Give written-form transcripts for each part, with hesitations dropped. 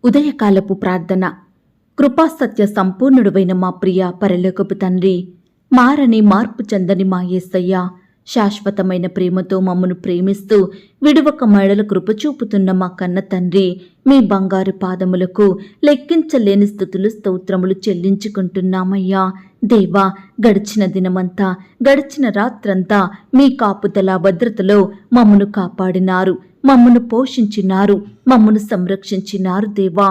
ఉదయకాలపు ప్రార్థన. కృపాసత్య సంపూర్ణుడువైన మా ప్రియ పరలోకపు తండ్రి, మారని మార్పు చెందని మా యేసయ్య, శాశ్వతమైన ప్రేమతో మమ్మను ప్రేమిస్తూ విడువక మడల కృపచూపుతున్న మా కన్న తండ్రి, మీ బంగారు పాదములకు లెక్కించలేని స్తుతులు స్తోత్రములు చెల్లించుకుంటున్నామయ్యా. దేవా, గడిచిన దినమంతా, గడిచిన రాత్రంతా మీ కాపుదల భద్రతలో మమ్మను కాపాడినారు, మమ్మను పోషించినారు, మమ్మను సంరక్షించినారు. దేవా,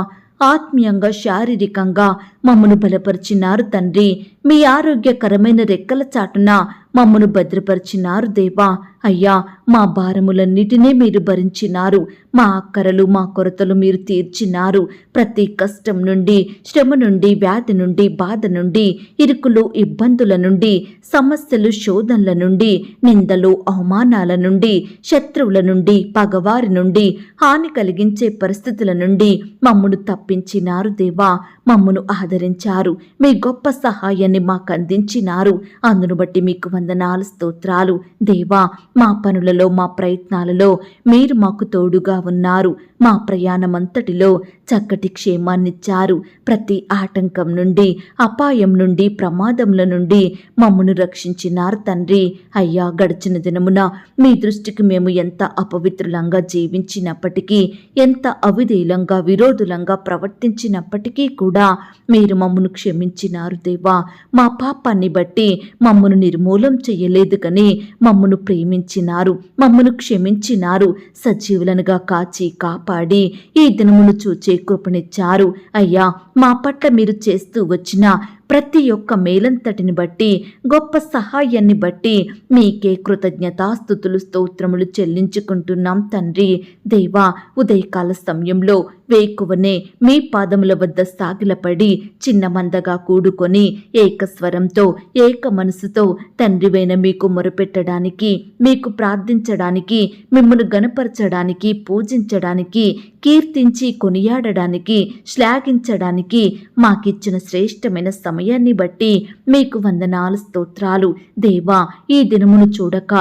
ఆత్మీయంగా శారీరకంగా మమ్మను బలపరిచినారు తండ్రి. మీ ఆరోగ్యకరమైన రెక్కల చాటున మమ్మను భద్రపరిచినారు. దేవా, అయ్యా, మా భారములన్నిటినీ మీరు భరించినారు, మా అక్కరలు మా కొరతలు మీరు తీర్చినారు. ప్రతి కష్టం నుండి, శ్రమ నుండి, వ్యాధి నుండి, బాధ నుండి, ఇరుకులు ఇబ్బందుల నుండి, సమస్యలు శోధనల నుండి, నిందలు అవమానాల నుండి, శత్రువుల నుండి, పగవారి నుండి, హాని కలిగించే పరిస్థితుల నుండి మమ్మను తప్పించినారు. దేవా, మమ్మను ఆదరించారు, మీ గొప్ప సహాయాన్ని మాకు అందించినారు. అందును బట్టి మీకు వందనాలు, స్తోత్రాలు. దేవా, మా పనులలో, మా ప్రయత్నాలలో మీరు మాకు తోడుగా ఉన్నారు. మా ప్రయాణమంతటిలో చక్కటి క్షేమాన్నిచ్చారు. ప్రతి ఆటంకం నుండి, అపాయం నుండి, ప్రమాదముల నుండి మమ్మను రక్షించినారు తండ్రి. అయ్యా, గడిచిన దినమున మీ దృష్టికి మేము ఎంత అపవిత్రులంగా జీవించినప్పటికీ, ఎంత అవిధేయులంగా విరోధులంగా ప్రవర్తించినప్పటికీ కూడా మీరు మమ్మను క్షమించినారు. దేవా, మా పాపాన్ని బట్టి మమ్మను నిర్మూలం చేయలేదు కానీ మమ్మను ప్రేమించినారు, మమ్మను క్షమించినారు. సజీవులనుగా కాచి కాపాడి ఈ దినమును చూచే కృపనిచ్చారు. అయ్యా, మా పట్ల మీరు చేస్తూ వచ్చిన ప్రతి ఒక్క మేలంతటిని బట్టి, గొప్ప సహాయాన్ని బట్టి మీకే కృతజ్ఞతాస్తుతులు స్తోత్రములు చెల్లించుకుంటున్నాం తండ్రి. దేవా, ఉదయకాల సమయంలో వేకువనే మీ పాదముల వద్ద సాగిలపడి చిన్న మందగా కూడుకొని ఏకస్వరంతో, ఏక మనసుతో తండ్రివైన మీకు మొరపెట్టడానికి, మీకు ప్రార్థించడానికి, మిమ్మల్ని గణపరచడానికి, పూజించడానికి, కీర్తించి కొనియాడడానికి, శ్లాఘించడానికి మాకిచ్చిన శ్రేష్టమైన సమయాన్ని బట్టి మీకు వందనాలు, స్తోత్రాలు. దేవా, ఈ దినమును చూడక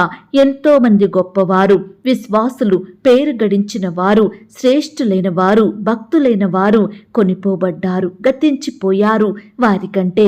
ఎంతో మంది గొప్పవారు, విశ్వాసులు, పేరు గడించిన వారు, శ్రేష్ఠులైన వారు, భక్తులైన వారు కొనిపోబడ్డారు, గతించిపోయారు. వారికంటే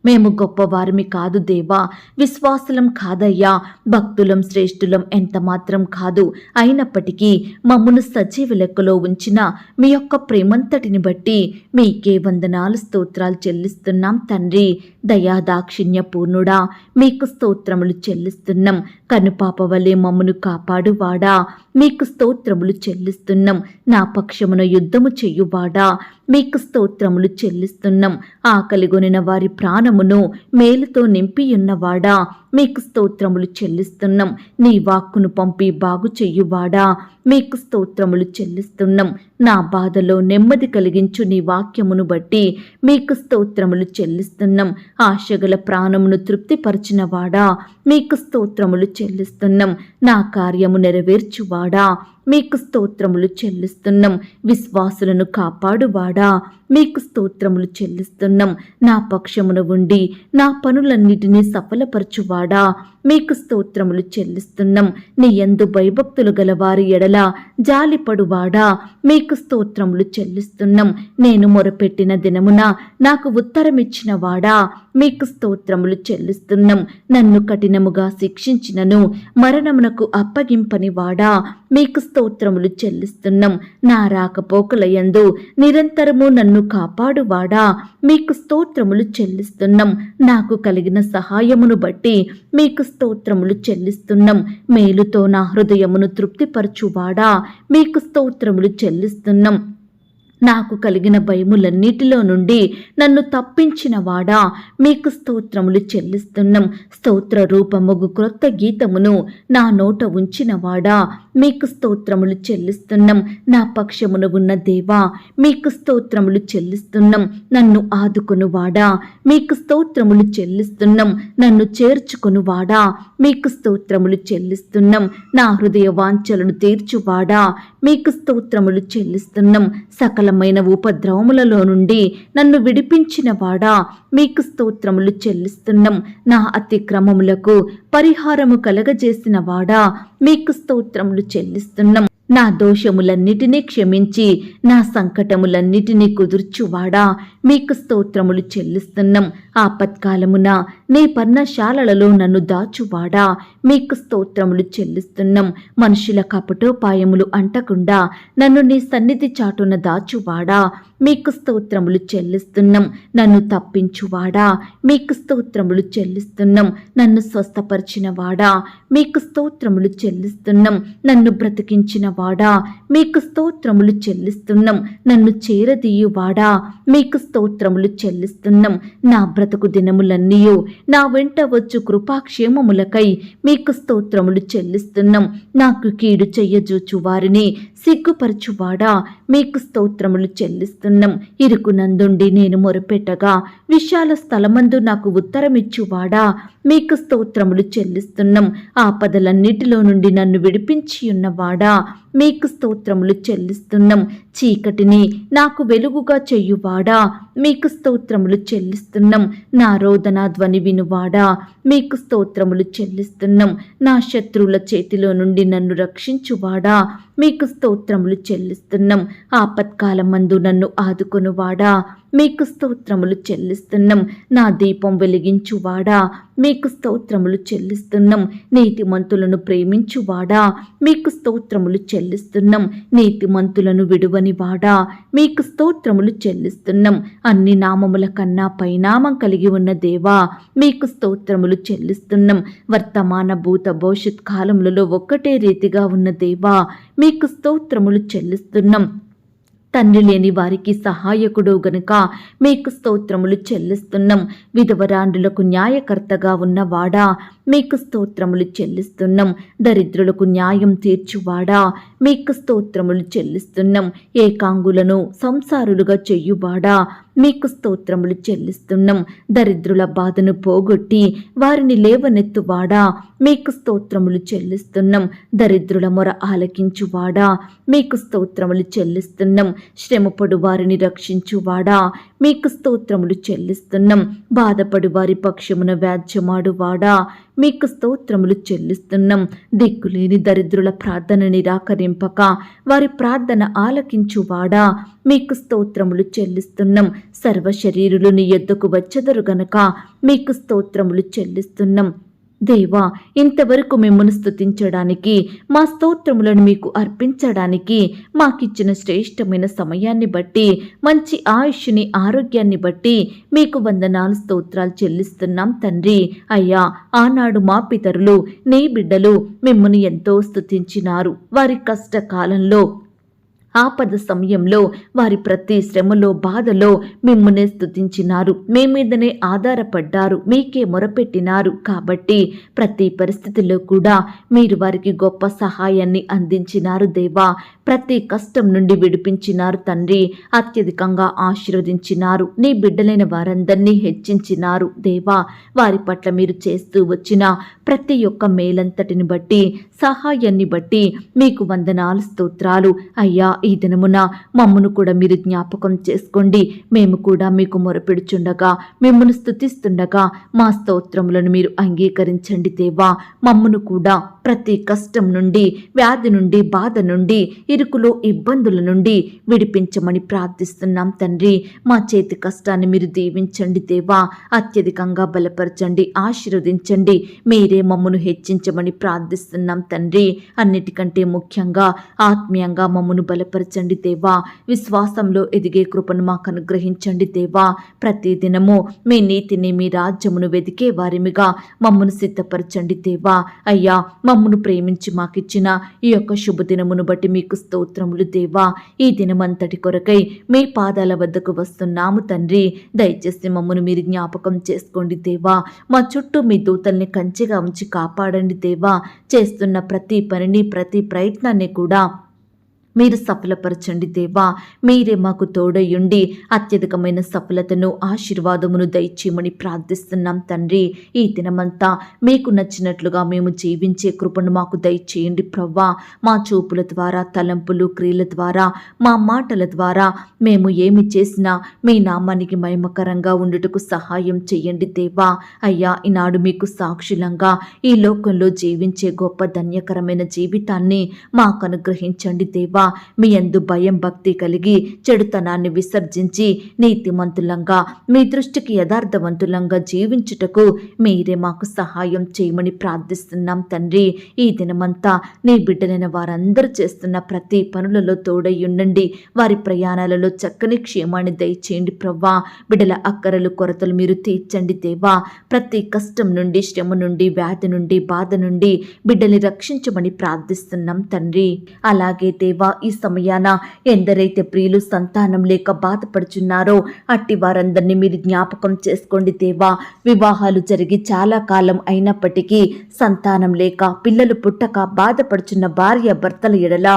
మేము గొప్పవారిమి కాదు దేవా, విశ్వాసులం కాదయ్యా, భక్తులం, శ్రేష్ఠులం ఎంత మాత్రం కాదు. అయినప్పటికీ మమ్మను సజీవ లెక్కలో ఉంచిన మీ యొక్క ప్రేమంతటిని బట్టి మీకే వందనాలు, స్తోత్రాలు చెల్లిస్తున్నాం తండ్రి. దయాదాక్షిణ్య పూర్ణుడా, మీకు స్తోత్రములు చెల్లిస్తున్నాం. కనుపాప వలె మమ్మను కాపాడువాడా, మీకు స్తోత్రములు చెల్లిస్తున్నాం. నా పక్షమున యుద్ధము చెయ్యువాడా, మీకు స్తోత్రములు చెల్లిస్తున్నాం. ఆకలిగొనిన వారి ప్రాణమును మేలుతో నింపియున్నవాడా, మీకు స్తోత్రములు చెల్లిస్తున్నాం. నీ వాక్కును పంపి బాగు చెయ్యువాడా, మీకు స్తోత్రములు చెల్లిస్తున్నాం. నా బాధలో నెమ్మది కలిగించు నీ వాక్యమును బట్టి మీకు స్తోత్రములు చెల్లిస్తున్నాం. ఆశగల ప్రాణమును తృప్తిపరచినవాడా, మీకు స్తోత్రములు చెల్లిస్తున్నాం. నా కార్యము నెరవేర్చువాడా, మీకు స్తోత్రములు చెల్లిస్తున్నాం. విశ్వాసులను కాపాడువాడా, మీకు స్తోత్రములు చెల్లిస్తున్నాం. నా పక్షమున ఉండి నా పనులన్నిటినీ సఫలపరచువాడా, మీకు స్తోత్రములు చెల్లిస్తున్నాం. నీ యందు భయభక్తులు గల వారి ఎడల జాలిపడువాడా, మీకు స్తోత్రములు చెల్లిస్తున్నాం. నేను మొరపెట్టిన దినమున నాకు ఉత్తరమిచ్చిన వాడా, మీకు స్తోత్రములు చెల్లిస్తున్నాం. నన్ను కఠినముగా శిక్షించినను మరణమునకు అప్పగింపని వాడా, మీకు స్తోత్రములు చెల్లిస్తున్నాం. నా రాకపోకల యందు నిరంతరము నన్ను కాపాడువాడా, మీకు స్తోత్రములు చెల్లిస్తున్నాం. నాకు కలిగిన సహాయమును బట్టి మీకు స్తోత్రములు చెల్లిస్తున్నాం. మేలుతో నా హృదయమును తృప్తిపరచువాడా, మీకు స్తోత్రములు చెల్లిస్తున్నాం. నాకు కలిగిన భయములన్నిటిలో నుండి నన్ను తప్పించిన వాడా, మీకు స్తోత్రములు చెల్లిస్తున్నాం. స్తోత్ర రూపముగు క్రొత్త గీతమును నా నోట ఉంచిన వాడా, మీకు స్తోత్రములు చెల్లిస్తున్నాం. నా పక్షమున ఉన్న దేవా, మీకు స్తోత్రములు చెల్లిస్తున్నాం. నన్ను ఆదుకొనువాడా, మీకు స్తోత్రములు చెల్లిస్తున్నాం. నన్ను చేర్చుకొనువాడా, మీకు స్తోత్రములు చెల్లిస్తున్నాం. నా హృదయ వాంఛలను తీర్చువాడా, మీకు స్తోత్రములు చెల్లిస్తున్నాం. సకలమైన ఉపద్రవములలో నుండి నన్ను విడిపించిన వాడా, మీకు స్తోత్రములు చెల్లిస్తున్నాం. నా అతిక్రమములకు పరిహారము కలగజేసిన వాడా, మీకు స్తోత్రములు చెల్లిస్తున్నాం. నా దోషములన్నిటినీ క్షమించి నా సంకటములన్నిటినీ కుదుర్చువాడా, మీకు స్తోత్రములు చెల్లిస్తున్నాం. ఆపత్కాలమున నీ పర్ణశాలలలో నన్ను దాచువాడా, మీకు స్తోత్రములు చెల్లిస్తున్నాం. మనుషుల కపటోపాయములు అంటకుండా నన్ను నీ సన్నిధి చాటున దాచువాడా, మీకు స్తోత్రములు చెల్లిస్తున్నాం. నన్ను తప్పించువాడా, మీకు స్తోత్రములు చెల్లిస్తున్నాం. నన్ను స్వస్థపరిచిన వాడా, మీకు స్తోత్రములు చెల్లిస్తున్నాం. నన్ను బ్రతికించిన వాడా, మీకు స్తోత్రములు చెల్లిస్తున్నాం. నన్ను చేరదీయువాడా, మీకు స్తోత్రములు చెల్లిస్తున్నాం. నా బ్రతుకు దినములన్నీ నా వెంట వచ్చు కృపాక్షేమములకై మీకు స్తోత్రములు చెల్లిస్తున్నాం. నాకు కీడు చెయ్యజూచు వారిని సిగ్గుపరచువాడా, మీకు స్తోత్రములు చెల్లిస్తున్నాం. ఇరుకునందుండి నేను మొరపెట్టగా విశాల స్థలమందు నాకు ఉత్తరమిచ్చువాడా, మీకు స్తోత్రములు చెల్లిస్తున్నాం. ఆపదలన్నిటిలో నుండి నన్ను విడిపించి ఉన్నవాడా, మీకు స్తోత్రములు చెల్లిస్తున్నాం. చీకటిని నాకు వెలుగుగా చెయ్యువాడా, మీకు స్తోత్రములు చెల్లిస్తున్నాం. నా రోదన ధ్వని వినువాడా, మీకు స్తోత్రములు చెల్లిస్తున్నాం. నా శత్రువుల చేతిలో నుండి నన్ను రక్షించువాడా, మీకు స్తోత్రములు చెల్లిస్తున్నాం. ఆపత్కాలమందు నన్ను ఆదుకొనువాడా, మీకు స్తోత్రములు చెల్లిస్తున్నాం. నా దీపం వెలిగించువాడా, మీకు స్తోత్రములు చెల్లిస్తున్నాం. నీతిమంతులను ప్రేమించువాడా, మీకు స్తోత్రములు చెల్లిస్తున్నాం. నీతిమంతులను విడువని వాడా, మీకు స్తోత్రములు చెల్లిస్తున్నాం. అన్ని నామముల కన్నా పైనామం కలిగి ఉన్న దేవా, మీకు స్తోత్రములు చెల్లిస్తున్నాం. వర్తమాన భూత భవిష్యత్ కాలములలో ఒక్కటే రీతిగా ఉన్న దేవా, మీకు స్తోత్రములు చెల్లిస్తున్నాం. తండ్రి లేని వారికి సహాయకుడు గనుక మీకు స్తోత్రములు చెల్లిస్తున్నాం. విధవరాండ్రులకు న్యాయకర్తగా ఉన్నవాడా, మీకు స్తోత్రములు చెల్లిస్తున్నాం. దరిద్రులకు న్యాయం తీర్చువాడా, మీకు స్తోత్రములు చెల్లిస్తున్నాం. ఏకాంగులను సంసారులుగా చెయ్యువాడా, మీకు స్తోత్రములు చెల్లిస్తున్నాం. దరిద్రుల బాధను పోగొట్టి వారిని లేవనెత్తువాడా, మీకు స్తోత్రములు చెల్లిస్తున్నాం. దరిద్రుల మొర ఆలకించువాడా, మీకు స్తోత్రములు చెల్లిస్తున్నాం. శ్రమపడు వారిని రక్షించువాడా, మీకు స్తోత్రములు చెల్లిస్తున్నాం. బాధపడు వారి పక్షమున వ్యాజ్యమాడువాడా, మీకు స్తోత్రములు చెల్లిస్తున్నాం. దిక్కులేని దరిద్రుల ప్రార్థన నిరాకరింపక వారి ప్రార్థన ఆలకించువాడా, మీకు స్తోత్రములు చెల్లిస్తున్నాం. సర్వశరీరులు నీ యొద్దకు వచ్చెదరు గనక మీకు స్తోత్రములు చెల్లిస్తున్నాం. దేవా, ఇంతవరకు మిమ్మల్ని స్తుతించడానికి, మా స్తోత్రములను మీకు అర్పించడానికి మాకిచ్చిన శ్రేష్టమైన సమయాన్ని బట్టి, మంచి ఆయుష్ని ఆరోగ్యాన్ని బట్టి మీకు వందనాలు స్తోత్రాలు చెల్లిస్తున్నాం తండ్రి. అయ్యా, ఆనాడు మా పితరులు నీ బిడ్డలు మిమ్మల్ని ఎంతో స్తుతించినారు. వారి కష్టకాలంలో ఆపద సమయంలో వారి ప్రతి శ్రమలో బాధలో మిమ్మల్ని స్తుతించినారు. మీ మీదనే ఆధారపడ్డారు, మీకే మొరపెట్టినారు. కాబట్టి ప్రతి పరిస్థితిలో కూడా మీరు వారికి గొప్ప సహాయాన్ని అందించినారు దేవా. ప్రతి కష్టం నుండి విడిపించినారు తండ్రి. అత్యధికంగా ఆశీర్వదించినారు. నీ బిడ్డలైన వారందరినీ హెచ్చించినారు దేవా. వారి పట్ల మీరు చేస్తూ వచ్చిన ప్రతి ఒక్క మేలంతటిని బట్టి, సహాయాన్ని బట్టి మీకు వందనాలు స్తోత్రాలు. అయ్యా, ఈ దినమున మమ్మను కూడా మీరు జ్ఞాపకం చేసుకోండి. మేము కూడా మీకు మొరపెడుచుండగా, మిమ్మల్ని స్తుతిస్తుండగా మా స్తోత్రములను మీరు అంగీకరించండి దేవా. మమ్మను కూడా ప్రతి కష్టం నుండి, వ్యాధి నుండి, బాధ నుండి, ఇరుకులో ఇబ్బందుల నుండి విడిపించమని ప్రార్థిస్తున్నాం తండ్రి. మా చేతి కష్టాన్ని మీరు దీవించండి దేవా. అత్యధికంగా బలపరచండి, ఆశీర్వదించండి. మీరే మమ్మను హెచ్చించమని ప్రార్థిస్తున్నాం తండ్రి. అన్నిటికంటే ముఖ్యంగా ఆత్మీయంగా మమ్మను బలపరచండి దేవా. విశ్వాసంలో ఎదిగే కృపను మాకు అనుగ్రహించండి దేవా. ప్రతి దినము మీ నీతిని, మీ రాజ్యమును వెదికే వారిమిగా మమ్మను సిద్ధపరచండి దేవా. అయ్యా, మమ్మను ప్రేమించి మాకిచ్చిన ఈ యొక్క శుభదినమును బట్టి మీకు స్తోత్రములు దేవా. ఈ దినమంతటి కొరకై మీ పాదాల వద్దకు వస్తున్నాము తండ్రి. దయచేసి మమ్మను మీరు జ్ఞాపకం చేసుకోండి దేవా. మా చుట్టూ మీ దూతల్ని కంచెగా ఉంచి కాపాడండి దేవా. చేస్తున్న ప్రతి పనిని, ప్రతి ప్రయత్నాన్ని కూడా మీరు సఫలపరచండి దేవా. మీరే మాకు తోడయుండి అత్యధికమైన సఫలతను ఆశీర్వాదమును దయచేయమని ప్రార్థిస్తున్నాం తండ్రి. ఈ దినమంతా మీకు నచ్చినట్లుగా మేము జీవించే కృపను మాకు దయచేయండి ప్రవ్వా. మా చూపుల ద్వారా, తలంపులు, క్రియల ద్వారా, మా మాటల ద్వారా మేము ఏమి చేసినా మీ నామానికి మహిమకరంగా ఉండుటకు సహాయం చేయండి దేవా. అయ్యా, ఈనాడు మీకు సాక్షులంగా ఈ లోకంలో జీవించే గొప్ప ధన్యకరమైన జీవితాన్ని మాకు అనుగ్రహించండి దేవా. మీ యందు భయం, భక్తి కలిగి చెడుతనాన్ని విసర్జించి నీతిమంతులంగా, మీ దృష్టికి యథార్థవంతులంగా జీవించుటకు మీరే మాకు సహాయం చేయమని ప్రార్థిస్తున్నాం తండ్రి. ఈ దినమంతా నీ బిడ్డలైన వారందరూ చేస్తున్న ప్రతి పనులలో తోడై ఉండండి. వారి ప్రయాణాలలో చక్కని క్షేమాన్ని దయచేయండి ప్రవ్వా. బిడ్డల అక్కరలు, కొరతలు మీరు తీర్చండి దేవా. ప్రతి కష్టం నుండి, శ్రమ నుండి, వ్యాధి నుండి, బాధ నుండి బిడ్డల్ని రక్షించమని ప్రార్థిస్తున్నాం తండ్రి. అలాగే దేవా, ఈ సమయాన ఎందరైతే ప్రియులు సంతానం లేక బాధపడుచున్నారో అట్టి వారందరినీ మీరు జ్ఞాపకం చేసుకోండి దేవా. వివాహాలు జరిగి చాలా కాలం అయినప్పటికీ సంతానం లేక, పిల్లలు పుట్టక బాధపడుచున్న భార్య భర్తల ఎడల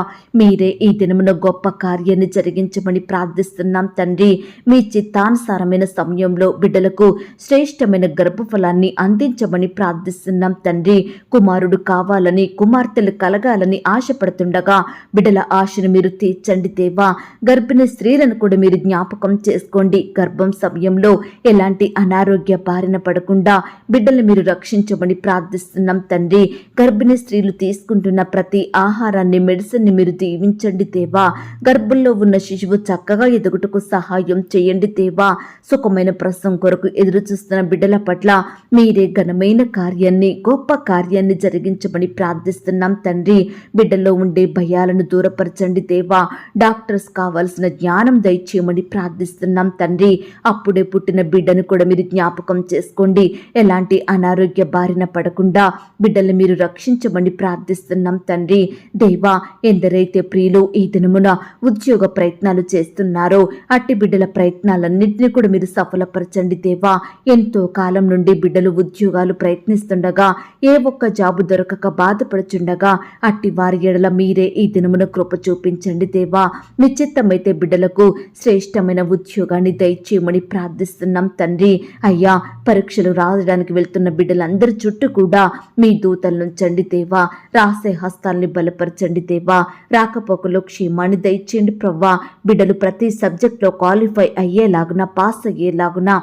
మీరే ఈ దినమున గొప్ప కార్యాన్ని జరిగించమని ప్రార్థిస్తున్నాం తండ్రి. మీ చిత్తానుసారమైన సమయంలో బిడ్డలకు శ్రేష్టమైన గర్భఫలాన్ని అందించమని ప్రార్థిస్తున్నాం తండ్రి. కుమారుడు కావాలని, కుమార్తెలు కలగాలని ఆశపడుతుండగా బిడ్డల ఆశను మీరు తీర్చండి దేవా. గర్భిణీ స్త్రీలను కూడా మీరు జ్ఞాపకం చేసుకోండి. గర్భం సమయంలో ఎలాంటి అనారోగ్య బారిన పడకుండా బిడ్డలు మీరు రక్షించమని ప్రార్థిస్తున్నాం తండ్రి. గర్భిణీ స్త్రీలు తీసుకుంటున్న ప్రతి ఆహారాన్ని, మెడిసిన్ని మీరు దీవించండి దేవా. గర్భంలో ఉన్న శిశువు చక్కగా ఎదుగుటకు సహాయం చేయండి దేవా. సుఖమైన ప్రసవం కొరకు ఎదురు చూస్తున్న బిడ్డల పట్ల మీరే ఘనమైన కార్యాన్ని, గొప్ప కార్యాన్ని జరిగించమని ప్రార్థిస్తున్నాం తండ్రి. బిడ్డల్లో ఉండే భయాలను దూరపరచండి దేవా. డాక్టర్స్ కావాల్సిన జ్ఞానం దయచేయమని ప్రార్థిస్తున్నాం తండ్రి. అప్పుడే పుట్టిన బిడ్డను కూడా మీరు జ్ఞాపకం చేసుకోండి. ఎలాంటి అనారోగ్య బారిన పడకుండా బిడ్డలు మీరు రక్షించమని ప్రార్థిస్తున్నాం తండ్రి. దేవా, ఎందరైతే ప్రియులు ఈ దినమున ఉద్యోగ ప్రయత్నాలు చేస్తున్నారో అట్టి బిడ్డల ప్రయత్నాలన్నింటినీ కూడా మీరు సఫలపరచండి దేవా. ఎంతో కాలం నుండి బిడ్డలు ఉద్యోగాలు ప్రయత్నిస్తుండగా ఏ ఒక్క జాబు దొరకక బాధపడుచుండగా అట్టి వారి ఎడల మీరే ఈ దినమున కృప చూపించండి దేవా. మీ చిత్తమైతే బిడ్డలకు శ్రేష్టమైన ఉద్యోగాన్ని దయచేయమని ప్రార్థిస్తున్నాం తండ్రి. అయ్యా, పరీక్షలు రాయడానికి వెళ్తున్న బిడ్డలందరి చుట్టూ కూడా మీ దూతలు నుంచండి దేవా. రాసే హస్తాల్ని బలపరచండి దేవా. రాకపోకలో క్షేమాన్ని దయచేయండి ప్రవ్వా. బిడ్డలు ప్రతి సబ్జెక్ట్లో క్వాలిఫై అయ్యేలాగున, పాస్ అయ్యేలాగున,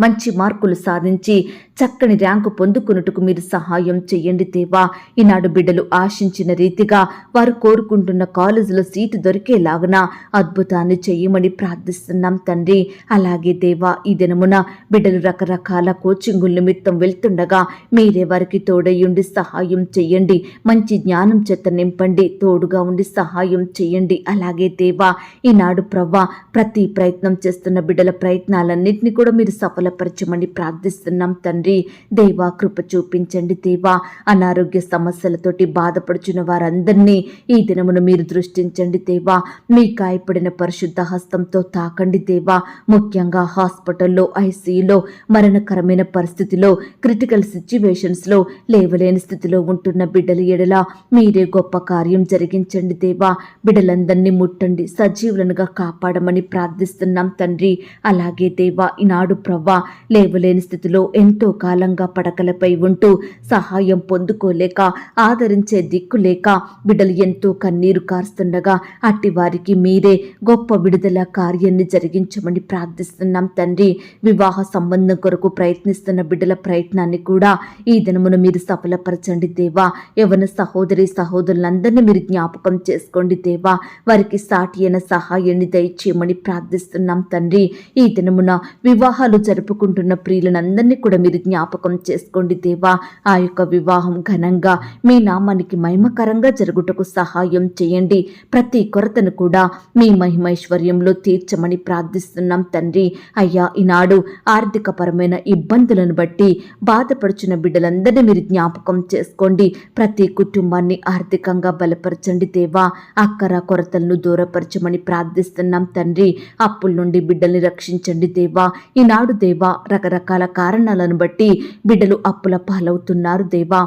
మంచి మార్కులు సాధించి చక్కని ర్యాంకు పొందుకున్నట్టుకు మీరు సహాయం చేయండి దేవా. ఈనాడు బిడ్డలు ఆశించిన రీతిగా వారు కోరుకుంటున్న కాలేజీలో సీటు దొరికేలాగున అద్భుతాన్ని చేయమని ప్రార్థిస్తున్నాం తండ్రి. అలాగే దేవా, ఈ దినమున బిడ్డలు రకరకాల కోచింగుల నిమిత్తం వెళ్తుండగా మీరే వారికి తోడయ్యుండి సహాయం చేయండి. మంచి జ్ఞానం చేత నింపండి, తోడుగా ఉండి సహాయం చేయండి. అలాగే దేవా, ఈనాడు ప్రవ్వా, ప్రతి ప్రయత్నం చేస్తున్న బిడ్డల ప్రయత్నాలన్నింటినీ కూడా మీరు సఫలపరచమని ప్రార్థిస్తున్నాం తండ్రి. దేవా, కృప చూపించండి దేవా. అనారోగ్య సమస్యలతోటి బాధపడుచున్న వారందరినీ ఈ దినమును మీరు దృష్టించండి దేవా. మీ గాయపడిన పరిశుద్ధ హస్తంతో తాకండి దేవా. ముఖ్యంగా హాస్పిటల్లో, ఐసీయూలో, మరణకరమైన పరిస్థితిలో, క్రిటికల్ సిచ్యువేషన్స్లో లేవలేని స్థితిలో ఉంటున్న బిడ్డల ఎడల మీరే గొప్ప కార్యం జరిగించండి దేవా. బిడ్డలందరినీ ముట్టండి, సజీవులనుగా కాపాడమని ప్రార్థిస్తున్నాం తండ్రి. అలాగే దేవా, ఈనాడు ప్రవ్వా, లేవలేని స్థితిలో ఎంతో కాలంగా పడకలపై ఉంటూ సహాయం పొందుకోలేక, ఆదరించే దిక్కు లేక బిడ్డలు ఎంతో కన్నీరు కారుస్తుండగా అట్టి వారికి మీరే గొప్ప విడుదల కార్యాన్ని జరిగించమని ప్రార్థిస్తున్నాం తండ్రి. వివాహ సంబంధం కొరకు ప్రయత్నిస్తున్న బిడ్డల ప్రయత్నాన్ని కూడా ఈ దినమున మీరు సఫలపరచండి దేవా. యవ్వన సహోదరి సహోదరులందరినీ మీరు జ్ఞాపకం చేసుకోండి దేవా. వారికి సాటి అయిన సహాయాన్ని దయచేయమని ప్రార్థిస్తున్నాం తండ్రి. ఈ దినమున వివాహాలు జరుపుకుంటున్న ప్రియులందరినీ కూడా మీరు జ్ఞాపకం చేసుకోండి దేవా. ఆ యొక్క వివాహం ఘనంగా మీ నామానికి మహిమకరంగా జరుగుటకు సహాయం చేయండి. ప్రతి కొరతను కూడా మీ మహిమైశ్వర్యంలో తీర్చమని ప్రార్థిస్తున్నాం తండ్రి. అయ్యా, ఈనాడు ఆర్థికపరమైన ఇబ్బందులను బట్టి బాధపడుచున్న బిడ్డలందరినీ మీరు జ్ఞాపకం చేసుకోండి. ప్రతి కుటుంబాన్ని ఆర్థికంగా బలపరచండి దేవా. అక్కర కొరతలను దూరపరచమని ప్రార్థిస్తున్నాం తండ్రి. అప్పుల నుండి బిడ్డల్ని రక్షించండి దేవా. ఈనాడు దేవా, రకరకాల కారణాలను బట్టి బిడ్డలు అప్పుల పాలవుతున్నారు దేవా.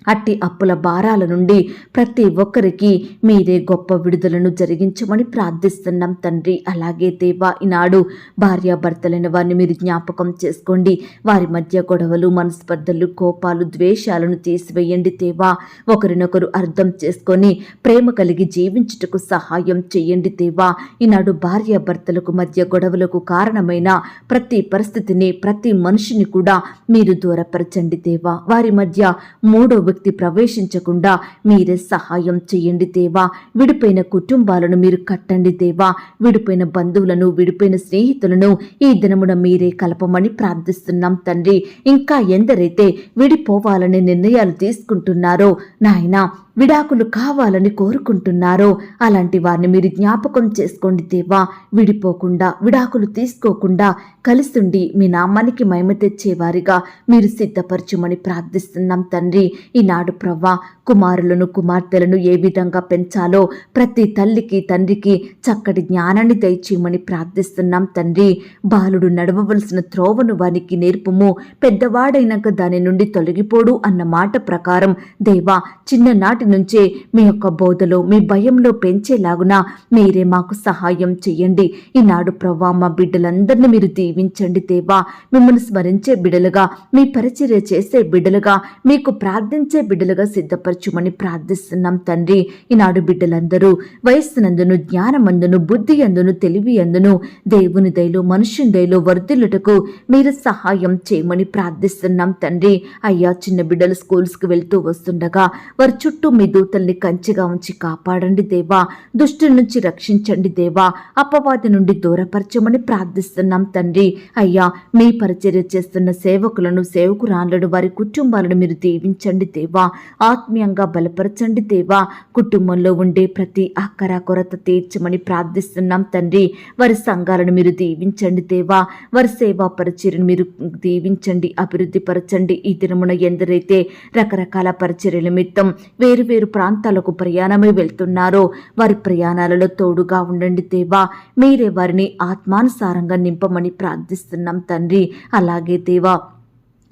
అట్టి అప్పుల భారాల నుండి ప్రతి ఒక్కరికి మీరే గొప్ప విడుదలను జరిగించమని ప్రార్థిస్తున్నాం తండ్రి. అలాగే దేవా, ఈనాడు భార్యాభర్తలైన వారిని మీరు జ్ఞాపకం చేసుకోండి. వారి మధ్య గొడవలు, మనస్పర్ధలు, కోపాలు, ద్వేషాలను తీసివేయండి దేవా. ఒకరినొకరు అర్థం చేసుకొని ప్రేమ కలిగి జీవించుటకు సహాయం చేయండి దేవా. ఈనాడు భార్యాభర్తలకు మధ్య గొడవలకు కారణమైన ప్రతి పరిస్థితిని, ప్రతి మనిషిని కూడా మీరు దూరపరచండి దేవా. వారి మధ్య మూడో వ్యక్తి ప్రవేశించకుండా మీరే సహాయం చేయండి దేవా. విడిపోయిన కుటుంబాలను మీరు కట్టండి దేవా. విడిపోయిన బంధువులను, విడిపోయిన స్నేహితులను ఈ దినమున మీరే కలపమని ప్రార్థిస్తున్నాం తండ్రి. ఇంకా ఎందరైతే విడిపోవాలనే నిర్ణయాలు తీసుకుంటున్నారో నాయనా, విడాకులు కావాలని కోరుకుంటున్నారో అలాంటి వారిని మీరు జ్ఞాపకం చేసుకోండి దేవా. విడిపోకుండా, విడాకులు తీసుకోకుండా కలిసుండి మీ నామానికి మహిమ తెచ్చేవారిగా మీరు సిద్ధపరచుమని ప్రార్థిస్తున్నాం తండ్రి. ఈనాడు ప్రవ్వా, కుమారులను, కుమార్తెలను ఏ విధంగా పెంచాలో ప్రతి తల్లికి, తండ్రికి చక్కటి జ్ఞానాన్ని దయచేయమని ప్రార్థిస్తున్నాం తండ్రి. బాలుడు నడవవలసిన త్రోవను వానికి నేర్పుము, పెద్దవాడైనాక దాని నుండి తొలగిపోడు అన్న మాట ప్రకారం దేవా, చిన్ననాటి నుంచే మీ యొక్క బోధలో, మీ భయంలో పెంచేలాగున మీరే మాకు సహాయం చేయండి. ఈనాడు ప్రవ్వా, మా బిడ్డలందరినీ మీరు దీవించండి దేవా. మిమ్మల్ని స్మరించే బిడ్డలుగా, మీ పరిచర్య చేసే బిడ్డలుగా, మీకు ప్రార్థించే బిడ్డలుగా సిద్ధపరచుమని ప్రార్థిస్తున్నాం తండ్రి. ఈనాడు బిడ్డలందరూ వయస్సునందును, జ్ఞానమందును, బుద్ధి అందును, తెలివి అందును దేవుని దయలో, మనుషుని దయలో వర్ధిల్లుటకు మీరు సహాయం చేయమని ప్రార్థిస్తున్నాం తండ్రి. అయ్యా, చిన్న బిడ్డలు స్కూల్స్కి వెళ్తూ వస్తుండగా వారి చుట్టూ మీ దూతల్ని కంచిగా ఉంచి కాపాడండి దేవా. దుష్టుల నుంచి రక్షించండి దేవా. అపవాది నుండి దూరపరచమని ప్రార్థిస్తున్నాం తండ్రి. అయ్యా, మీ పరిచర్య చేస్తున్న సేవకులను, సేవకురాళ్లను, వారి కుటుంబాలను మీరు దీవించండి దేవా. ఆత్మీయంగా బలపరచండి దేవా. కుటుంబంలో ఉండే ప్రతి అక్కర కొరత తీర్చమని ప్రార్థిస్తున్నాం తండ్రి. వారి సంఘాలను మీరు దీవించండి దేవా. వారి సేవా పరిచర్యను మీరు దీవించండి, అభివృద్ధి పరచండి. ఈ దినమున ఎందరైతే రకరకాల పరిచర్యల నిమిత్తం వేరు వేరు ప్రాంతాలకు ప్రయాణమై వెళ్తున్నారో వారి ప్రయాణాలలో తోడుగా ఉండండి దేవా. మీరే వారిని ఆత్మానుసారంగా నింపమని ప్రార్థిస్తున్నాం తండ్రి. అలాగే దేవా,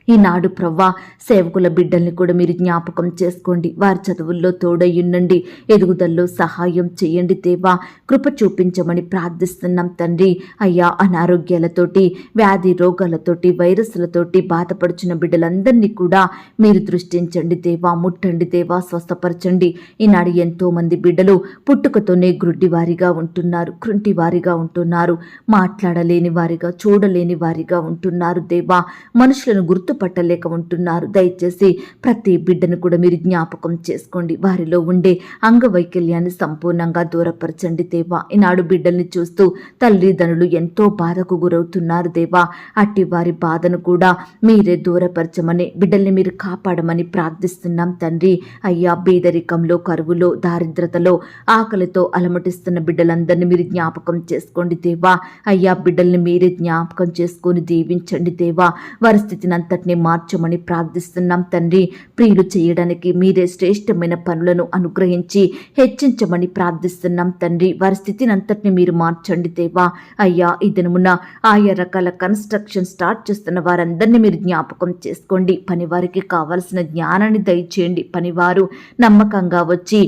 ఈనాడు ప్రవ్వా, సేవకుల బిడ్డల్ని కూడా మీరు జ్ఞాపకం చేసుకోండి. వారి చదువుల్లో తోడయ్యుండండి, ఎదుగుదల్లో సహాయం చేయండి దేవా. కృప చూపించమని ప్రార్థిస్తున్నాం తండ్రి. అయ్యా, అనారోగ్యాలతోటి, వ్యాధి రోగాలతోటి, వైరస్లతోటి బాధపడుచున్న బిడ్డలందరినీ కూడా మీరు దృష్టించండి దేవా. ముట్టండి దేవా, స్వస్థపరచండి. ఈనాడు ఎంతో మంది బిడ్డలు పుట్టుకతోనే గ్రుడ్డివారిగా ఉంటున్నారు, కృంటివారిగా ఉంటున్నారు, మాట్లాడలేని వారిగా, చూడలేని వారిగా ఉంటున్నారు దేవా. మనుషులను పట్టలేక ఉంటున్నారు. దయచేసి ప్రతి బిడ్డను కూడా మీరు జ్ఞాపకం చేసుకోండి. వారిలో ఉండే అంగవైకల్యాన్ని సంపూర్ణంగా దూరపరచండి దేవా. ఈనాడు బిడ్డల్ని చూస్తూ తల్లిదండ్రులు ఎంతో బాధకు గురవుతున్నారు దేవా. అట్టి వారి బాధను కూడా మీరే దూరపరచమని, బిడ్డల్ని మీరు కాపాడమని ప్రార్థిస్తున్నాం తండ్రి. అయ్యా, బీదరికంలో, కరువులో, దారిద్రతలో, ఆకలితో అలమటిస్తున్న బిడ్డలందరినీ మీరు జ్ఞాపకం చేసుకోండి దేవా. అయ్యా, బిడ్డల్ని మీరే జ్ఞాపకం చేసుకొని దీవించండి దేవా. వారి స్థితిని అంతటినీ మార్చమని ప్రార్థిస్తున్నాం తండ్రి. ప్రియులు చేయడానికి మీరే శ్రేష్టమైన పనులను అనుగ్రహించి హెచ్చించమని ప్రార్థిస్తున్నాం తండ్రి. వారి స్థితిని అంతటినీ మీరు మార్చండి దేవా. అయ్యా, ఈ దినమున ఆయా రకాల కన్స్ట్రక్షన్ స్టార్ట్ చేస్తున్న వారందరినీ మీరు జ్ఞాపకం చేసుకోండి. పనివారికి కావలసిన జ్ఞానాన్ని దయచేయండి. పనివారు నమ్మకంగా వచ్చి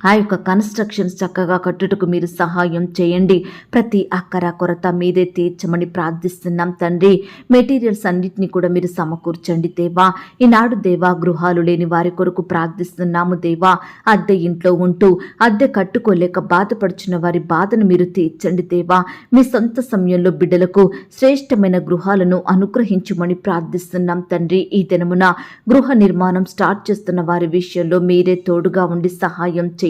ఆ యొక్క కన్స్ట్రక్షన్స్ చక్కగా కట్టుటకు మీరు సహాయం చేయండి. ప్రతి అక్కర కొరత మీరే తీర్చమని ప్రార్థిస్తున్నాం తండ్రి. మెటీరియల్స్ అన్నిటినీ కూడా మీరు సమకూర్చండి దేవా. ఈనాడు దేవా, గృహాలు లేని వారి కొరకు ప్రార్థిస్తున్నాము దేవా. అద్దె ఇంట్లో ఉంటూ అద్దె కట్టుకోలేక బాధపడుచున్న వారి బాధను మీరు తీర్చండి దేవా. మీ సొంత సమయంలో బిడ్డలకు శ్రేష్టమైన గృహాలను అనుగ్రహించమని ప్రార్థిస్తున్నాం తండ్రి. ఈ దినమున గృహ నిర్మాణం స్టార్ట్ చేస్తున్న వారి విషయంలో మీరే తోడుగా ఉండి సహాయం చేయండి.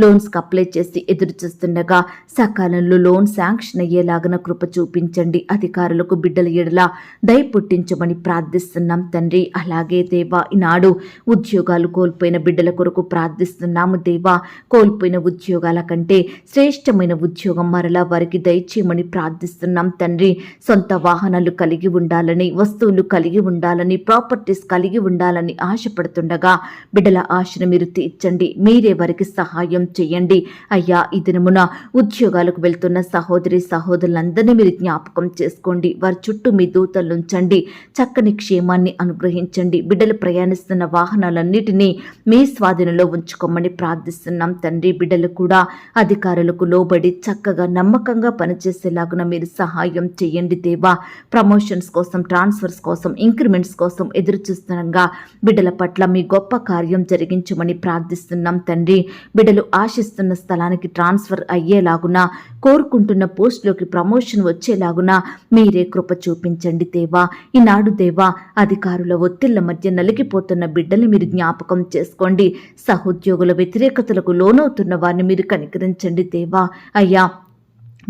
లోన్స్కి అప్లై చేసి ఎదురు చూస్తుండగా సకాలంలో లోన్ శాంక్షన్ అయ్యేలాగన కృప చూపించండి. అధికారులకు బిడ్డల ఎడల దయ పుట్టించమని ప్రార్థిస్తున్నాం తండ్రి. అలాగే దేవా, ఈనాడు ఉద్యోగాలు కోల్పోయిన బిడ్డల కొరకు ప్రార్థిస్తున్నాము దేవా. కోల్పోయిన ఉద్యోగాల కంటే శ్రేష్టమైన ఉద్యోగం మరలా వారికి దయచేయమని ప్రార్థిస్తున్నాం తండ్రి. సొంత వాహనాలు కలిగి ఉండాలని, వస్తువులు కలిగి ఉండాలని, ప్రాపర్టీస్ కలిగి ఉండాలని ఆశపడుతుండగా బిడ్డల ఆశను మీరు తీర్చండి. మీరే వారికి వారికి సహాయం చేయండి అయ్యా. ఈ దినమున ఉద్యోగాలకు వెళ్తున్న సహోదరి సహోదరులందరినీ మీరు జ్ఞాపకం చేసుకోండి. వారి చుట్టూ మీ దూతలు ఉంచండి. చక్కని క్షేమాన్ని అనుగ్రహించండి. బిడ్డలు ప్రయాణిస్తున్న వాహనాలన్నిటినీ మీ స్వాధీనంలో ఉంచుకోమని ప్రార్థిస్తున్నాం తండ్రి. బిడ్డలు కూడా అధికారులకు లోబడి చక్కగా నమ్మకంగా పనిచేసేలాగున మీరు సహాయం చేయండి దేవా. ప్రమోషన్స్ కోసం, ట్రాన్స్ఫర్స్ కోసం, ఇంక్రిమెంట్స్ కోసం ఎదురు చూస్తుండగా బిడ్డల పట్ల మీ గొప్ప కార్యం జరిగించమని ప్రార్థిస్తున్నాం తండ్రి. బిడ్డలు ఆశిస్తున్న స్థలానికి ట్రాన్స్ఫర్ అయ్యేలాగున, కోరుకుంటున్న పోస్టులోకి ప్రమోషన్ వచ్చేలాగున మీరే కృప చూపించండి దేవా. ఈనాడు దేవా, అధికారుల ఒత్తిళ్ల మధ్య నలిగిపోతున్న బిడ్డల్ని మీరు జ్ఞాపకం చేసుకోండి. సహోద్యోగుల వ్యతిరేకతలకు లోనవుతున్న వారిని మీరు కనికరించండి దేవా. అయ్యా,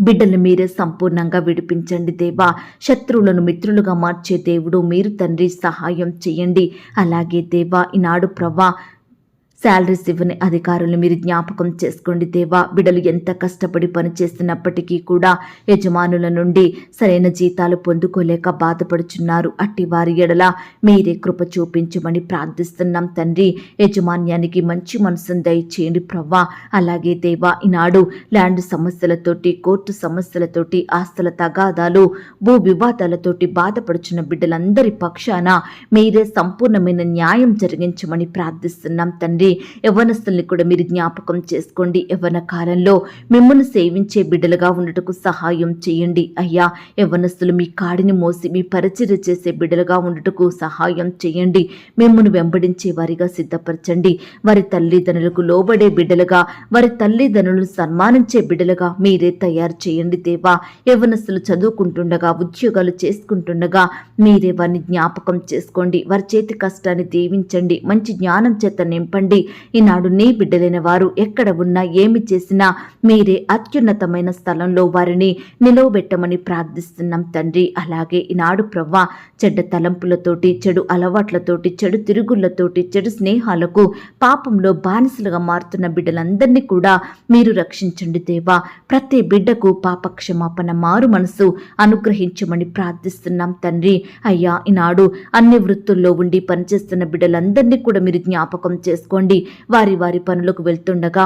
బిడ్డలు మీరే సంపూర్ణంగా విడిపించండి దేవా. శత్రువులను మిత్రులుగా మార్చే దేవుడు మీరు తండ్రి. సహాయం చేయండి. అలాగే దేవా, ఈనాడు ప్రభా, శాలరీస్ ఇవ్వని అధికారులను మీరు జ్ఞాపకం చేసుకోండి దేవా. బిడ్డలు ఎంత కష్టపడి పనిచేస్తున్నప్పటికీ కూడా యజమానుల నుండి సరైన జీతాలు పొందుకోలేక బాధపడుచున్నారు. అట్టి వారి ఎడల మీరే కృప చూపించమని ప్రార్థిస్తున్నాం తండ్రి. యజమాన్యానికి మంచి మనసును దయచేయండి ప్రవ్వా. అలాగే దేవా, ఈనాడు ల్యాండ్ సమస్యలతోటి, కోర్టు సమస్యలతోటి, ఆస్తుల తగాదాలు, భూ వివాదాలతోటి బాధపడుచున్న బిడ్డలందరి పక్షాన మీరే సంపూర్ణమైన న్యాయం జరిగించమని ప్రార్థిస్తున్నాం తండ్రి. యవ్వనస్తుల్ని కూడా మీరు జ్ఞాపకం చేసుకోండి. యవ్వన కాలంలో మిమ్మల్ని సేవించే బిడ్డలుగా ఉండటకు సహాయం చేయండి అయ్యా. యవ్వనస్తులు మీ కాడిని మోసి మీ పరిచర్య చేసే బిడ్డలుగా ఉండటకు సహాయం చేయండి. మిమ్మల్ని వెంబడించే వారిగా సిద్ధపరచండి. వారి తల్లిదండ్రులకు లోబడే బిడ్డలుగా, వారి తల్లిదండ్రులను సన్మానించే బిడ్డలుగా మీరే తయారు చేయండి దేవా. యవ్వనస్తులు చదువుకుంటుండగా, ఉద్యోగాలు చేసుకుంటుండగా మీరే వారిని జ్ఞాపకం చేసుకోండి. వారి చేతి కష్టాన్ని దీవించండి. మంచి జ్ఞానం చేత నింపండి. ఈనాడు నీ బిడ్డలైన వారు ఎక్కడ ఉన్నా, ఏమి చేసినా మీరే అత్యున్నతమైన స్థలంలో వారిని నిలవబెట్టమని ప్రార్థిస్తున్నాం తండ్రి. అలాగే ఈనాడు ప్రవ్వా, చెడ్డ తలంపులతోటి, చెడు అలవాట్లతోటి, చెడు తిరుగుళ్లతోటి, చెడు స్నేహాలకు, పాపంలో బానిసలుగా మారుతున్న బిడ్డలందరినీ కూడా మీరు రక్షించండి దేవా. ప్రతి బిడ్డకు పాప క్షమాపణ, మారు మనసు అనుగ్రహించమని ప్రార్థిస్తున్నాం తండ్రి. అయ్యా, ఈనాడు అన్ని వృత్తుల్లో ఉండి పనిచేస్తున్న బిడ్డలందరినీ కూడా మీరు జ్ఞాపకం చేసుకోండి. వారి వారి పనులకు వెళ్తుండగా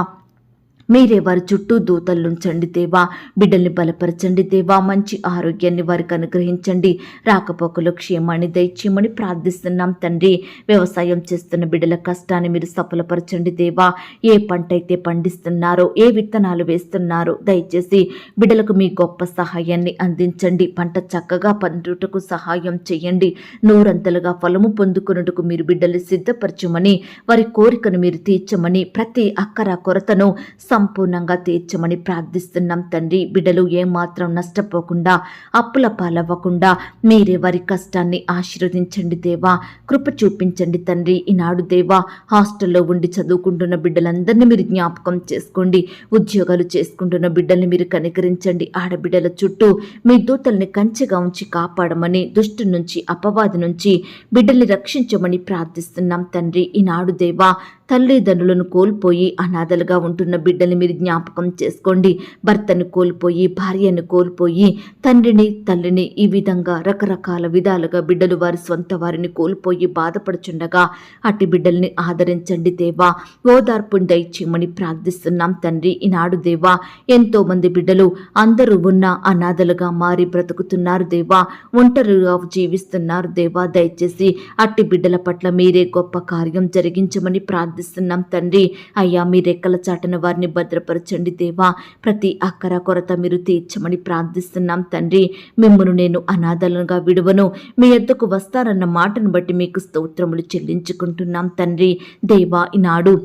మీరే వారి చుట్టూ దూతలుంచండి దేవా. బిడ్డల్ని బలపరచండి దేవా. మంచి ఆరోగ్యాన్ని వారికి అనుగ్రహించండి. రాకపోకలు క్షేమాన్ని దయచేయమని ప్రార్థిస్తున్నాం తండ్రి. వ్యవసాయం చేస్తున్న బిడ్డల కష్టాన్ని మీరు సఫలపరచండి దేవా. ఏ పంట అయితే పండిస్తున్నారో, ఏ విత్తనాలు వేస్తున్నారో దయచేసి బిడ్డలకు మీ గొప్ప సహాయాన్ని అందించండి. పంట చక్కగా పండుటకు సహాయం చేయండి. నూరంతలుగా ఫలము పొందుకున్నట్టుకు మీరు బిడ్డల్ని సిద్ధపరచమని, వారి కోరికను మీరు తీర్చమని, ప్రతి అక్కర కొరతను సంపూర్ణంగా తీర్చమని ప్రార్థిస్తున్నాం తండ్రి. బిడ్డలు ఏమాత్రం నష్టపోకుండా, అప్పుల పాలవ్వకుండా మీరే వారి కష్టాన్ని ఆశీర్వదించండి దేవా. కృప చూపించండి తండ్రి. ఈనాడు దేవా, హాస్టల్లో ఉండి చదువుకుంటున్న బిడ్డలందరినీ మీరు జ్ఞాపకం చేసుకోండి. ఉద్యోగాలు చేసుకుంటున్న బిడ్డల్ని మీరు కనికరించండి. ఆడబిడ్డల చుట్టూ మీ దూతల్ని కంచెగా ఉంచి కాపాడమని, దుష్టు నుంచి, అపవాది నుంచి బిడ్డల్ని రక్షించమని ప్రార్థిస్తున్నాం తండ్రి. ఈనాడు దేవా, తల్లిదండ్రులను కోల్పోయి అనాథలుగా ఉంటున్న బిడ్డల్ని మీరు జ్ఞాపకం చేసుకోండి. భర్తను కోల్పోయి, భార్యను కోల్పోయి, తండ్రిని, తల్లిని, ఈ విధంగా రకరకాల విధాలుగా బిడ్డలు వారి సొంత వారిని కోల్పోయి బాధపడుచుండగా అట్టి బిడ్డల్ని ఆదరించండి దేవా. ఓదార్పుని దయచేయమని ప్రార్థిస్తున్నాం తండ్రి. ఈనాడు దేవా, ఎంతో మంది బిడ్డలు అందరూ ఉన్న అనాథలుగా మారి బ్రతుకుతున్నారు దేవా. ఒంటరిగా జీవిస్తున్నారు దేవా. దయచేసి అట్టి బిడ్డల పట్ల మీరే గొప్ప కార్యం జరిగించమని ప్రార్థిస్తున్నాం తండ్రి. అయ్యా, మీ రెక్కల చాటున వారిని భద్రపరచండి దేవా. ప్రతి అక్కర కొరత మీరు తీర్చమని ప్రార్థిస్తున్నాం తండ్రి. మిమ్మును నేను అనాథలుగా విడువను, మీ యొద్దకు వస్తారన్న మాటను బట్టి మీకు స్తోత్రములు చెల్లించుకుంటున్నాం తండ్రి. దేవా, ఈనాడు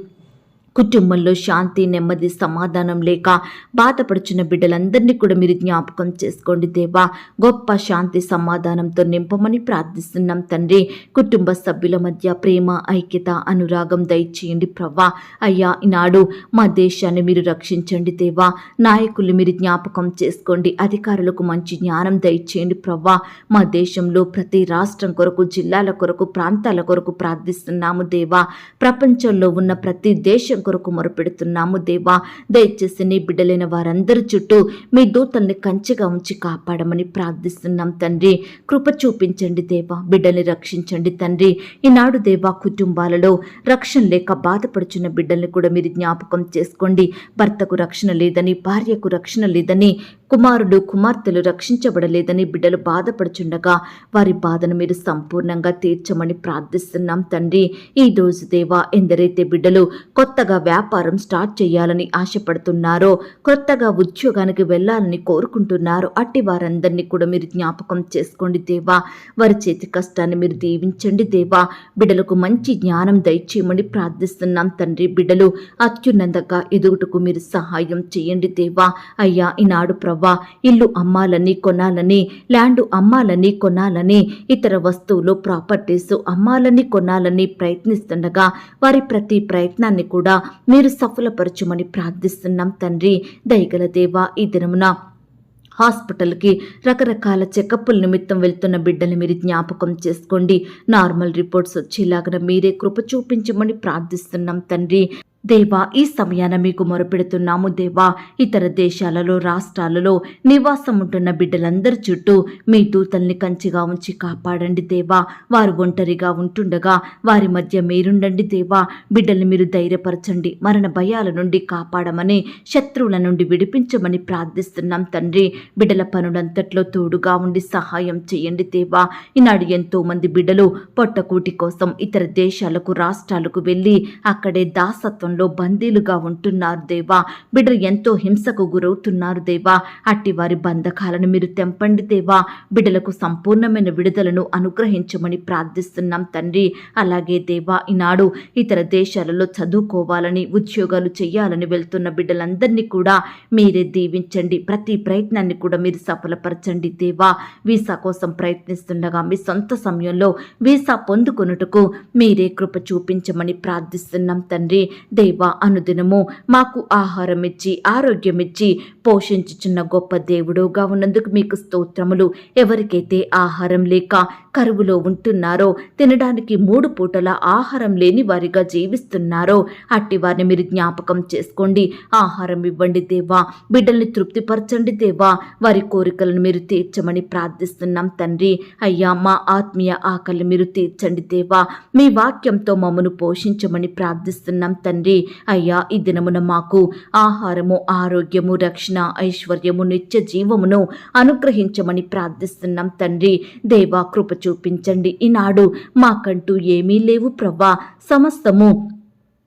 కుటుంబంలో శాంతి, నెమ్మది, సమాధానం లేక బాధపడుచున్న బిడ్డలందరినీ కూడా మీరు జ్ఞాపకం చేసుకోండి దేవా. గొప్ప శాంతి సమాధానంతో నింపమని ప్రార్థిస్తున్నాం తండ్రి. కుటుంబ సభ్యుల మధ్య ప్రేమ, ఐక్యత, అనురాగం దయచేయండి ప్రవ్వా. అయ్యా, ఈనాడు మా దేశాన్ని మీరు రక్షించండి దేవా. నాయకులు మీరు జ్ఞాపకం చేసుకోండి. అధికారులకు మంచి జ్ఞానం దయచేయండి ప్రవ్వా. మా దేశంలో ప్రతి రాష్ట్రం కొరకు, జిల్లాల కొరకు, ప్రాంతాల కొరకు ప్రార్థిస్తున్నాము దేవా. ప్రపంచంలో ఉన్న ప్రతి దేశం కొరకు మొరపెడుతున్నాము దేవా. దయచేసి నీ బిడ్డలైన వారందరి చుట్టూ మీ దూతల్ని కంచెగా ఉంచి కాపాడమని ప్రార్థిస్తున్నాం తండ్రి. కృప చూపించండి దేవా, బిడ్డల్ని రక్షించండి తండ్రి. ఈనాడు దేవా, కుటుంబాలలో రక్షణ లేక బాధపడుచున్న బిడ్డల్ని కూడా మీరు జ్ఞాపకం చేసుకోండి. భర్తకు రక్షణ లేదని, భార్యకు రక్షణ లేదని, కుమారుడు కుమార్తెలు రక్షించబడలేదని బిడ్డలు బాధపడుచుండగా వారి బాధను మీరు సంపూర్ణంగా తీర్చమని ప్రార్థిస్తున్నాం తండ్రి. ఈ రోజు దేవా, ఎందరైతే బిడ్డలు కొత్తగా వ్యాపారం స్టార్ట్ చేయాలని ఆశపడుతున్నారో, కొత్తగా ఉద్యోగానికి వెళ్ళాలని కోరుకుంటున్నారో, అట్టి వారందరినీ కూడా మీరు జ్ఞాపకం చేసుకోండి దేవా. వారి చేతి కష్టాన్ని మీరు దీవించండి దేవా. బిడ్డలకు మంచి జ్ఞానం దయచేయమని ప్రార్థిస్తున్నాం తండ్రి. బిడ్డలు అత్యున్నతంగా ఎదుగుటకు మీరు సహాయం చేయండి దేవా. అయ్యా, ఈనాడు ప్రభా, ఇల్లు అమ్మాలని కొనాలని, ల్యాండ్ అమ్మాలని కొనాలని, ఇతర వస్తువులు ప్రాపర్టీస్ అమ్మాలని కొనాలని ప్రయత్నిస్తుండగా వారి ప్రతి ప్రయత్నాన్ని కూడా మీరు సఫలపరచుమని ప్రార్థిస్తున్నాం తండ్రి. దయగల దేవా, ఈ దినమున హాస్పిటల్కి రకరకాల చెకప్ల నిమిత్తం వెళ్తున్న బిడ్డలు మీరు జ్ఞాపకం చేసుకోండి. నార్మల్ రిపోర్ట్స్ వచ్చేలాగా మీరే కృప చూపించమని ప్రార్థిస్తున్నాం తండ్రి. దేవా, ఈ సమయాన మీకు మొరపెడుతున్నాము దేవా. ఇతర దేశాలలో, రాష్ట్రాలలో నివాసం ఉంటున్న బిడ్డలందరి చుట్టూ మీ దూతల్ని కంచిగా ఉంచి కాపాడండి దేవా. వారు ఒంటరిగా ఉంటుండగా వారి మధ్య మీరుండండి దేవా. బిడ్డల్ని మీరు ధైర్యపరచండి, మరణ భయాల నుండి కాపాడమని, శత్రువుల నుండి విడిపించమని ప్రార్థిస్తున్నాం తండ్రి. బిడ్డల పనులంతట్లో తోడుగా ఉండి సహాయం చేయండి దేవా. ఈనాడు ఎంతో మంది బిడ్డలు పొట్టకూటి కోసం ఇతర దేశాలకు, రాష్ట్రాలకు వెళ్ళి అక్కడే దాసత్వం బందీలుగా ఉంటున్నారు దేవా. బిడ్డలు ఎంతో హింసకు గురవుతున్నారు దేవా. అట్టి వారి బంధకాలను మీరు తెంపండి దేవా. బిడ్డలకు సంపూర్ణమైన విడుదలను అనుగ్రహించమని ప్రార్థిస్తున్నాం తండ్రి. అలాగే దేవా, ఈనాడు ఇతర దేశాలలో చదువుకోవాలని, ఉద్యోగాలు చేయాలని వెళ్తున్న బిడ్డలందరినీ కూడా మీరే దీవించండి. ప్రతి ప్రయత్నాన్ని కూడా మీరు సఫలపరచండి దేవా. వీసా కోసం ప్రయత్నిస్తుండగా మీ సొంత సమయంలో వీసా పొందుకొనుటకు మీరే కృప చూపించమని ప్రార్థిస్తున్నాం తండ్రి. దేవా, అనుదినము మాకు ఆహారం ఇచ్చి, ఆరోగ్యం ఇచ్చి పోషించుచున్న గొప్ప దేవుడుగా ఉన్నందుకు మీకు స్తోత్రములు. ఎవరికైతే ఆహారం లేక కరువులో ఉంటున్నారో, తినడానికి 3 పూటల ఆహారం లేని వారిగా జీవిస్తున్నారో, అట్టి వారిని మీరు జ్ఞాపకం చేసుకోండి. ఆహారం ఇవ్వండి దేవా. బిడ్డల్ని తృప్తిపరచండి దేవా. వారి కోరికలను మీరు తీర్చమని ప్రార్థిస్తున్నాం తండ్రి. అయ్యా, మా ఆత్మీయ ఆకలి మీరు తీర్చండి దేవా. మీ వాక్యంతో మమ్మను పోషించమని ప్రార్థిస్తున్నాం తండ్రి. అయ్యా, ఈ దినమున మాకు ఆహారము, ఆరోగ్యము, రక్షణ, ఐశ్వర్యము, నిత్య జీవమును అనుగ్రహించమని ప్రార్థిస్తున్నాం తండ్రి. దేవా, కృప చూపించండి. ఈనాడు మాకంటూ ఏమీ లేవు ప్రభా. సమస్తము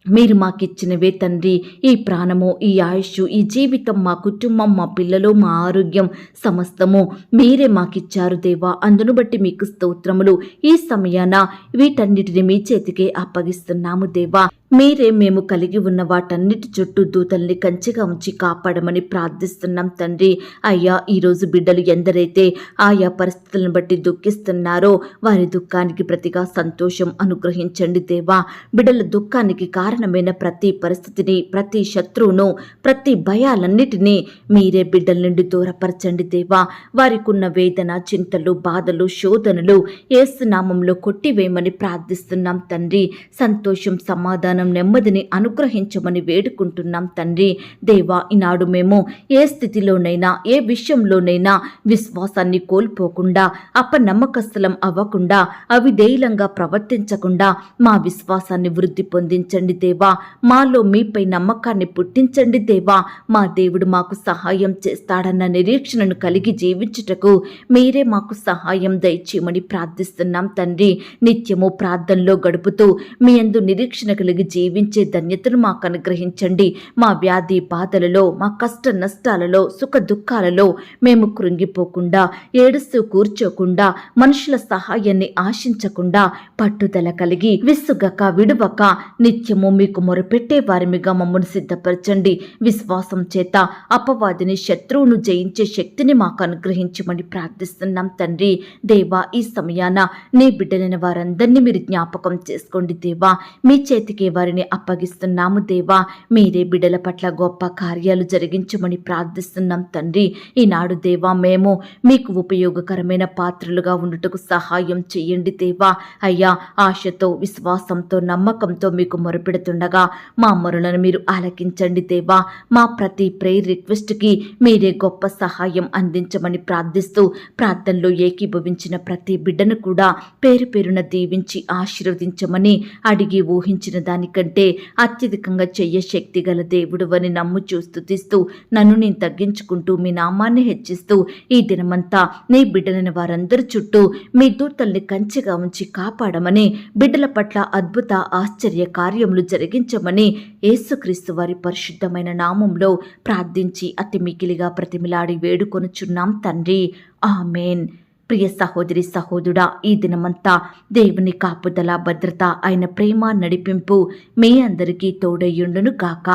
మీరు మాకిచ్చినవే తండ్రి. ఈ ప్రాణము, ఈ ఆయుష్, ఈ జీవితం, మా కుటుంబం, మా పిల్లలు, మా ఆరోగ్యం సమస్తము మీరే మాకిచ్చారు దేవా. అందును బట్టి మీకు స్తోత్రములు. ఈ సమయాన వీటన్నిటిని మీ చేతికే అప్పగిస్తున్నాము దేవా. మీరే మేము కలిగి ఉన్న వాటన్నిటి చుట్టూ దూతల్ని కంచెగా ఉంచి కాపాడమని ప్రార్థిస్తున్నాం తండ్రి. అయ్యా, ఈరోజు బిడ్డలు ఎందరైతే ఆయా పరిస్థితులను బట్టి దుఃఖిస్తున్నారో వారి దుఃఖానికి ప్రతిగా సంతోషం అనుగ్రహించండి దేవా. బిడ్డల దుఃఖానికి కారణమైన ప్రతి పరిస్థితిని, ప్రతి శత్రువును, ప్రతి భయాలన్నిటినీ మీరే బిడ్డల నుండి దూరపరచండి దేవా. వారికి ఉన్న వేదన, చింతలు, బాధలు, శోధనలు యేసు నామములో కొట్టివేయమని ప్రార్థిస్తున్నాం తండ్రి. సంతోషం, సమాధానం, నెమ్మదిని అనుగ్రహించమని వేడుకుంటున్నాం తండ్రి. దేవా, ఈనాడు మేము ఏ స్థితిలోనైనా, ఏ విషయంలోనైనా విశ్వాసాన్ని కోల్పోకుండా, అపనమ్మకస్తులం అవ్వకుండా, అవిధేయులంగా ప్రవర్తించకుండా మా విశ్వాసాన్ని వృద్ధి పొందించండి దేవా. మాలో మీపై నమ్మకాన్ని పుట్టించండి దేవా. మా దేవుడు మాకు సహాయం చేస్తాడన్న నిరీక్షణను కలిగి జీవించుటకు మీరే మాకు సహాయం దయచేయమని ప్రార్థిస్తున్నాం తండ్రి. నిత్యము ప్రార్థనలో గడుపుతూ మీ యందు నిరీక్షణ కలిగి జీవించే ధన్యతను మాకు అనుగ్రహించండి. మా వ్యాధి బాధలలో, మా కష్ట నష్టాలలో, సుఖ దుఃఖాలలో మేము కృంగిపోకుండా, ఏడుస్తూ కూర్చోకుండా, మనుషుల సహాయాన్ని ఆశించకుండా, పట్టుదల కలిగి విసుగక, విడువక నిత్యము మీకు మొరపెట్టే వారిమిగా మమ్మల్ని సిద్ధపరచండి. విశ్వాసం చేత అపవాదిని, శత్రువును జయించే శక్తిని మాకు అనుగ్రహించమని ప్రార్థిస్తున్నాం తండ్రి. దేవా, ఈ సమయాన నీ బిడ్డలైన వారందరినీ మీరు జ్ఞాపకం చేసుకోండి దేవా. మీ చేతికి వారిని అప్పగిస్తున్నాము దేవా. మీరే బిడ్డల పట్ల గొప్ప కార్యాలు జరిగించమని ప్రార్థిస్తున్నాం తండ్రి. ఈనాడు దేవా, మేము మీకు ఉపయోగకరమైన పాత్రలుగా ఉండుటకు సహాయం చేయండి దేవా. అయ్యా, ఆశతో, విశ్వాసంతో, నమ్మకంతో మీకు మొరపెడుతుండగా మా మొరలను మీరు ఆలకించండి దేవా. మా ప్రతి ప్రేయర్ రిక్వెస్ట్కి మీరే గొప్ప సహాయం అందించమని ప్రార్థిస్తూ, ప్రార్థనలో ఏకీభవించిన ప్రతి బిడ్డను కూడా పేరు పేరున దీవించి ఆశీర్వదించమని అడిగి ఊహించిన దానికంటే అత్యధికంగా చెయ్య శక్తి గల దేవుడు అని నమ్ముచూ స్తుతిస్తూ, నన్ను నేను తగ్గించుకుంటూ మీ నామాన్ని హెచ్చిస్తూ, ఈ దినమంతా నీ బిడ్డలైన వారందరి చుట్టూ మీ దూతల్ని కంచెగా ఉంచి కాపాడమని, బిడ్డల పట్ల అద్భుత ఆశ్చర్య కార్యములు జరిగించమని యేసుక్రీస్తు వారి పరిశుద్ధమైన నామంలో ప్రార్థించి అతి మికిలిగా ప్రతిమిలాడి వేడుకొనుచున్నాం తండ్రి. ఆమేన్. ప్రియ సహోదరి సహోదరుడా, ఈ దినమంతా దేవుని కాపుదల, భద్రత, ఆయన ప్రేమ, నడిపింపు మీ అందరికీ తోడయ్యుండును గాక.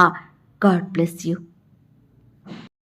God bless you.